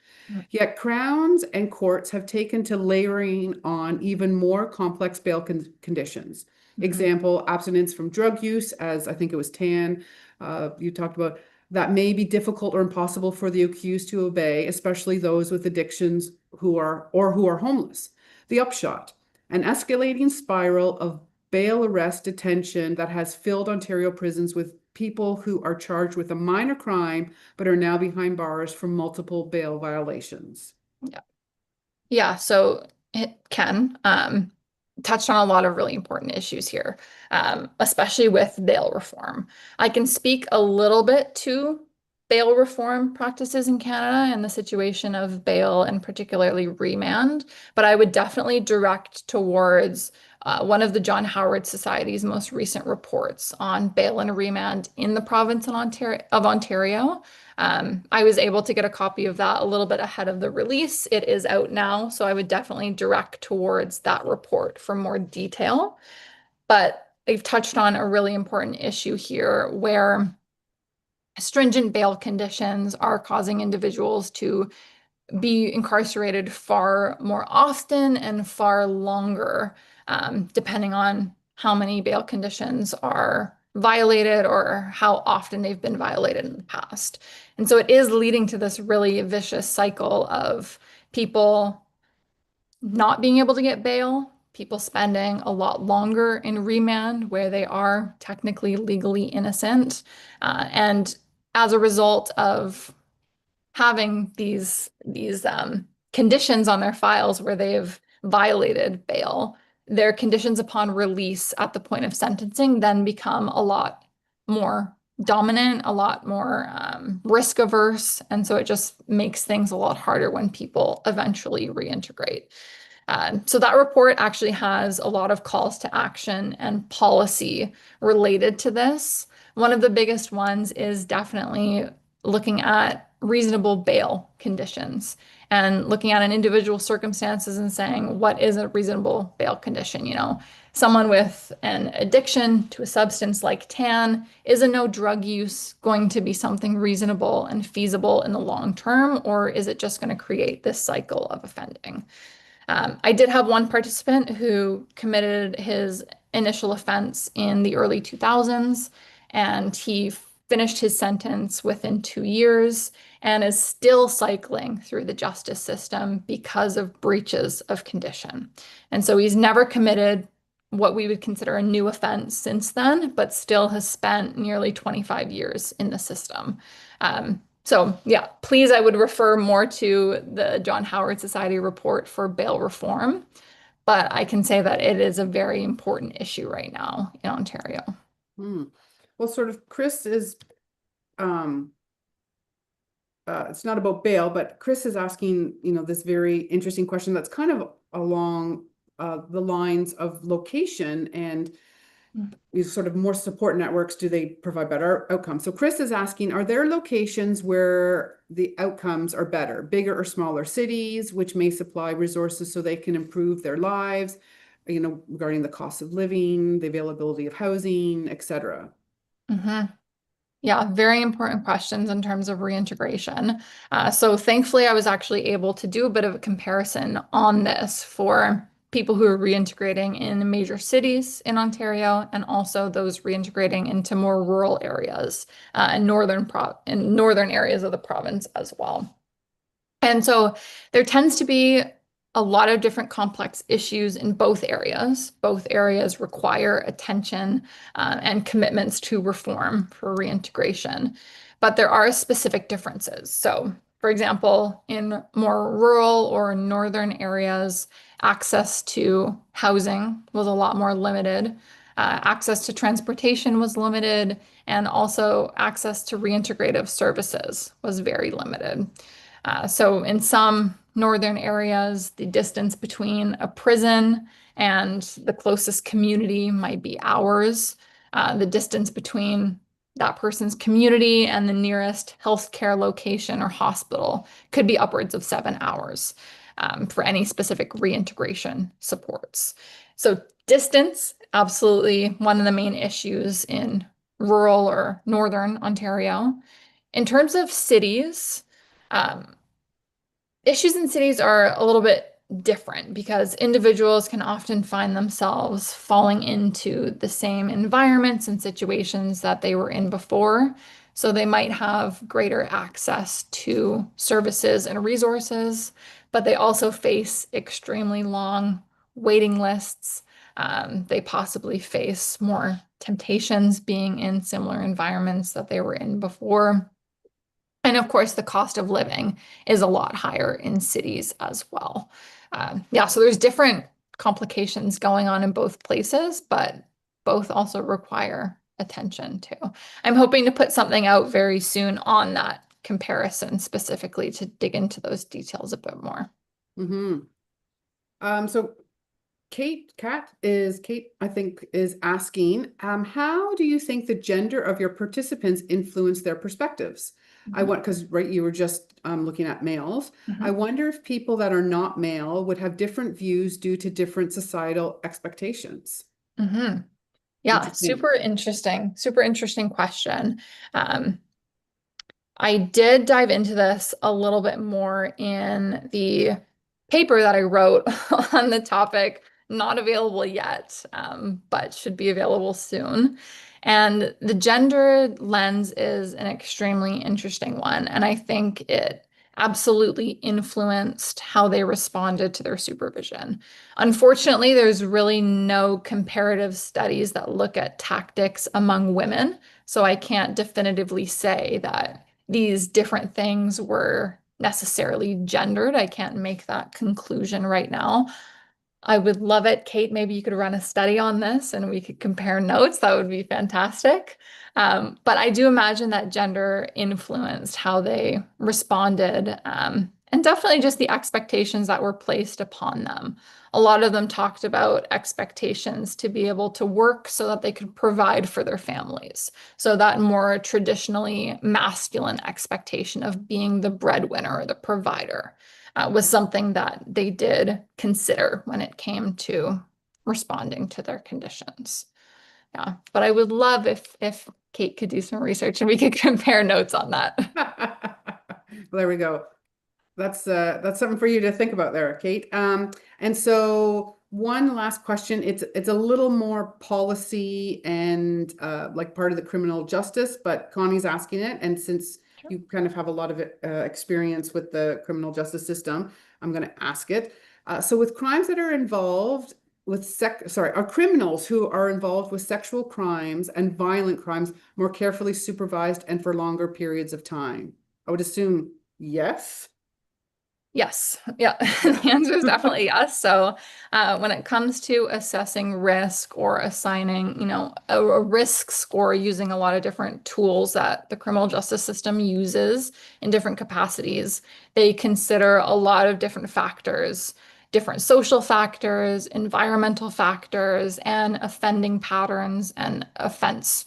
Yet crowns and courts have taken to layering on even more complex bail conditions. Example, abstinence from drug use, as I think it was Tan, you talked about, that may be difficult or impossible for the accused to obey, especially those with addictions who are homeless. The upshot, an escalating spiral of bail arrest detention that has filled Ontario prisons with people who are charged with a minor crime but are now behind bars for multiple bail violations. Yeah. Yeah, so it can touched on a lot of really important issues here, especially with bail reform. I can speak a little bit to bail reform practices in Canada and the situation of bail and particularly remand, but I would definitely direct towards one of the John Howard Society's most recent reports on bail and remand in the province of Ontario. I was able to get a copy of that a little bit ahead of the release. It is out now, so I would definitely direct towards that report for more detail. But they've touched on a really important issue here where stringent bail conditions are causing individuals to be incarcerated far more often and far longer, depending on how many bail conditions are violated or how often they've been violated in the past. And so it is leading to this really vicious cycle of people not being able to get bail, people spending a lot longer in remand where they are technically legally innocent. And as a result of having these conditions on their files where they've violated bail, their conditions upon release at the point of sentencing then become a lot more dominant, a lot more risk averse. And so it just makes things a lot harder when people eventually reintegrate. So that report actually has a lot of calls to action and policy related to this. One of the biggest ones is definitely looking at reasonable bail conditions and looking at an individual circumstances and saying, what is a reasonable bail condition? You know, someone with an addiction to a substance like TAN, is a no drug use going to be something reasonable and feasible in the long term, or is it just going to create this cycle of offending? I did have one participant who committed his initial offense in the early 2000s, and he finished his sentence within 2 years and is still cycling through the justice system because of breaches of condition. And so he's never committed what we would consider a new offense since then, but still has spent nearly 25 years in the system. So yeah, please, I would refer more to the John Howard Society report for bail reform, but I can say that it is a very important issue right now in Ontario. Well, sort of Chris is, it's not about bail, but Chris is asking, this very interesting question that's kind of along the lines of location and these sort of more support networks, do they provide better outcomes? So Chris is asking, are there locations where the outcomes are better, bigger or smaller cities, which may supply resources so they can improve their lives, regarding the cost of living, the availability of housing, etc.? Yeah, very important questions in terms of reintegration. So thankfully, I was actually able to do a bit of a comparison on this for people who are reintegrating in major cities in Ontario, and also those reintegrating into more rural areas and northern areas of the province as well. And so there tends to be a lot of different complex issues in both areas. Both areas require attention and commitments to reform for reintegration. But there are specific differences. So, for example, in more rural or northern areas, access to housing was a lot more limited. Access to transportation was limited, and also access to reintegrative services was very limited. So in some northern areas, the distance between a prison and the closest community might be hours. The distance between that person's community and the nearest healthcare location or hospital could be upwards of 7 hours for any specific reintegration supports. So distance, absolutely one of the main issues in rural or northern Ontario. In terms of cities, um, issues in cities are a little bit different because individuals can often find themselves falling into the same environments and situations that they were in before. So they might have greater access to services and resources, but they also face extremely long waiting lists. They possibly face more temptations being in similar environments that they were in before. And of course, the cost of living is a lot higher in cities as well. Yeah, so there's different complications going on in both places, but both also require attention too. I'm hoping to put something out very soon on that comparison specifically to dig into those details a bit more. So Kate, I think, is asking, how do you think the gender of your participants influence their perspectives? I want, because right, you were just looking at males. I wonder if people that are not male would have different views due to different societal expectations. Yeah, super interesting question. I did dive into this a little bit more in the paper that I wrote on the topic, not available yet, but should be available soon. And the gender lens is an extremely interesting one. And I think it absolutely influenced how they responded to their supervision. Unfortunately, there's really no comparative studies that look at tactics among women. So I can't definitively say that these different things were necessarily gendered. I can't make that conclusion right now. I would love it, Kate. Maybe you could run a study on this and we could compare notes. That would be fantastic. But I do imagine that gender influenced how they responded, and definitely just the expectations that were placed upon them. A lot of them talked about expectations to be able to work so that they could provide for their families. So that more traditionally masculine expectation of being the breadwinner or the provider was something that they did consider when it came to responding to their conditions. Yeah, but I would love if Kate could do some research and we could compare notes on that. Well, there we go. That's something for you to think about there, Kate. And so one last question. It's a little more policy and like part of the criminal justice, but Connie's asking it, and since you kind of have a lot of experience with the criminal justice system, I'm going to ask it. So with crimes that are involved with are criminals who are involved with sexual crimes and violent crimes more carefully supervised and for longer periods of time? I would assume yes. Yes. Yeah. The answer is definitely yes. So when it comes to assessing risk or assigning, a risk score using a lot of different tools that the criminal justice system uses in different capacities, they consider a lot of different factors, different social factors, environmental factors, and offending patterns and offenses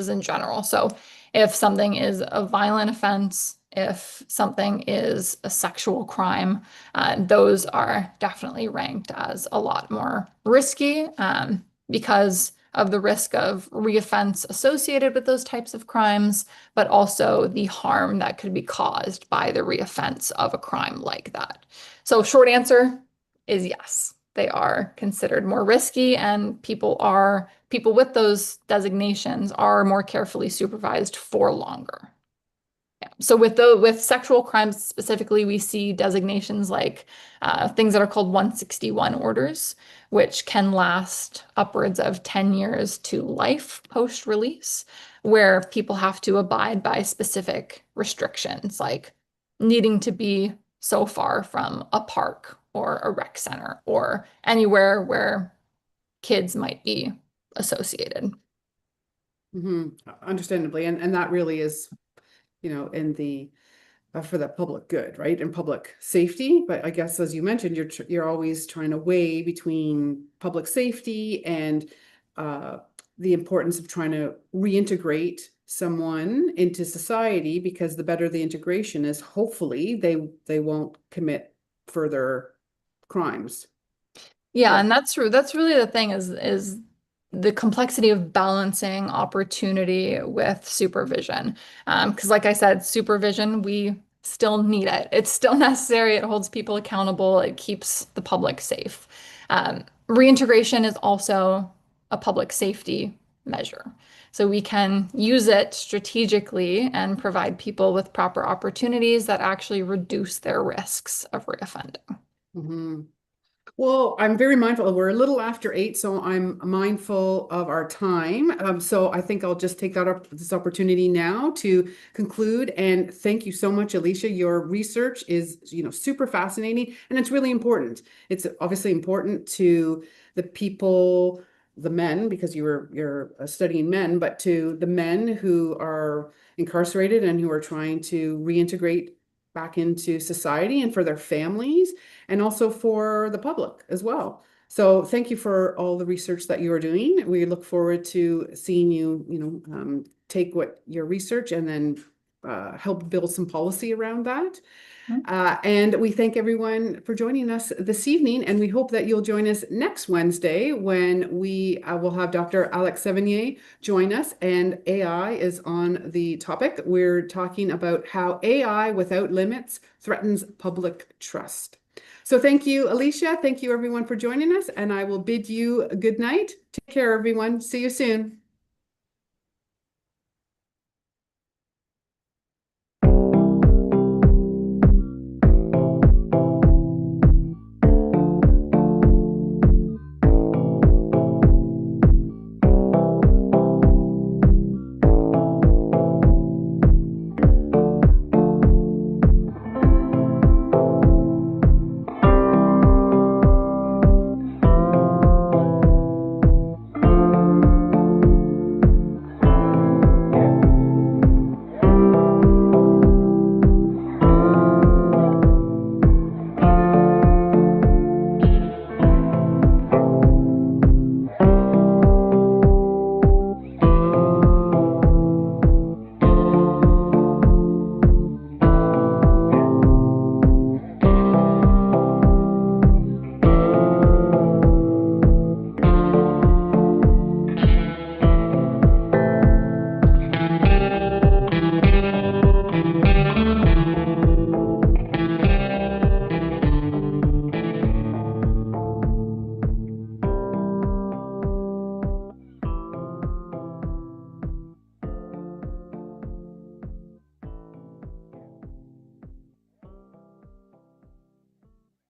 in general. So if something is a violent offense, if something is a sexual crime, those are definitely ranked as a lot more risky because of the risk of reoffense associated with those types of crimes, but also the harm that could be caused by the reoffense of a crime like that. So short answer is yes. they are considered more risky, and people with those designations are more carefully supervised for longer. Yeah. So with sexual crimes specifically, we see designations like things that are called 161 orders, which can last upwards of 10 years to life post-release, where people have to abide by specific restrictions, like needing to be so far from a park or a rec center or anywhere where kids might be associated. Understandably, and that really is, in the for the public good, right? And public safety. But I guess, as you mentioned, you're always trying to weigh between public safety and the importance of trying to reintegrate someone into society, because the better the integration is, hopefully they won't commit further crimes. Yeah, and that's true. That's really the thing is the complexity of balancing opportunity with supervision. Because like I said, supervision, we still need it. It's still necessary. It holds people accountable. It keeps the public safe. Reintegration is also a public safety measure. So we can use it strategically and provide people with proper opportunities that actually reduce their risks of reoffending. Mm-hmm. Well, I'm very mindful. We're a little after 8, so I'm mindful of our time. So I think I'll just take this opportunity now to conclude. And thank you so much, Alysha. Your research is, super fascinating, and it's really important. It's obviously important to the people, the men, because you're studying men, but to the men who are incarcerated and who are trying to reintegrate back into society, and for their families, and also for the public as well. So thank you for all the research that you are doing. We look forward to seeing you, take what your research and then help build some policy around that. And we thank everyone for joining us this evening, and we hope that you'll join us next Wednesday when we will have Dr. Alex Sevigny join us, and AI is on the topic. We're talking about how AI without limits threatens public trust. So thank you, Alysha. Thank you, everyone, for joining us, and I will bid you a good night. Take care, everyone. See you soon.